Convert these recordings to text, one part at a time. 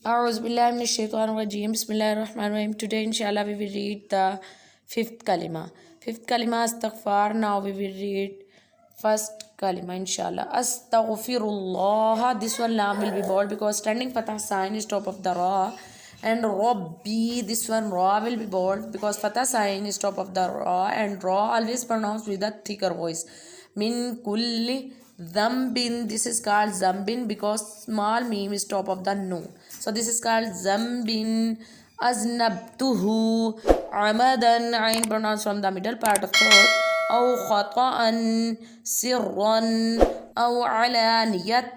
أعوذ بالله من الشيطان الرجيم. Bismillahir Rahmanir Rahim. Today inshallah we will read the fifth kalima. Fifth kalima astaghfar. Now we will read first kalima inshallah. Astaghfirullah. This one lam will be bold because standing fatah sign is top of the ra. And Rabbi, this one ra will be bold because fatah sign is top of the ra, and ra always pronounced with a thicker voice. Min kulli Zambin, this is called Zambin because small meme is top of the noon. So this is called Zambin. Aznabtuhu. Amadan, ain pronounced from the middle part of throat. أو خطأ سرا أو علانية,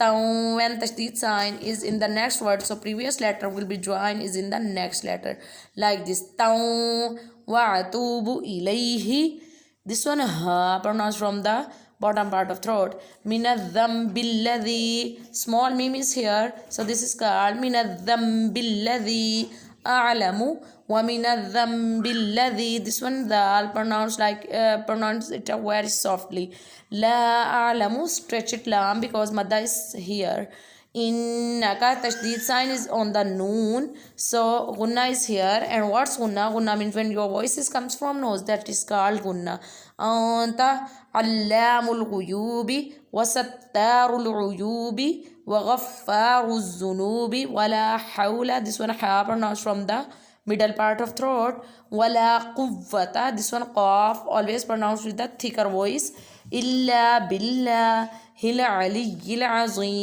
when tashdid sign is in the next word, so previous letter will be joined is in the next letter, like this. وأتوب إليه, this one ha pronounced from the bottom part of throat. Minadhambilladhi, small meme is here, so this is called minadhambilladhi a'lamu. Wa minadhambilladhi, this one dal pronounced like pronounce it very softly. La a'lamu, stretch it lam because madda is here. Innaka, tashdid sign is on the noon, so gunna is here. And what's gunna? Gunna means when your voices comes from nose, that is called gunna. Anta allamul ghuyubi wa sattarul uyubi wa ghaffaruz zunubi wala hawla, this one ha pronounced from the middle part of throat. Wala quwwata, this one qaf always pronounced with the thicker voice. Illa billahil aliyyil azim.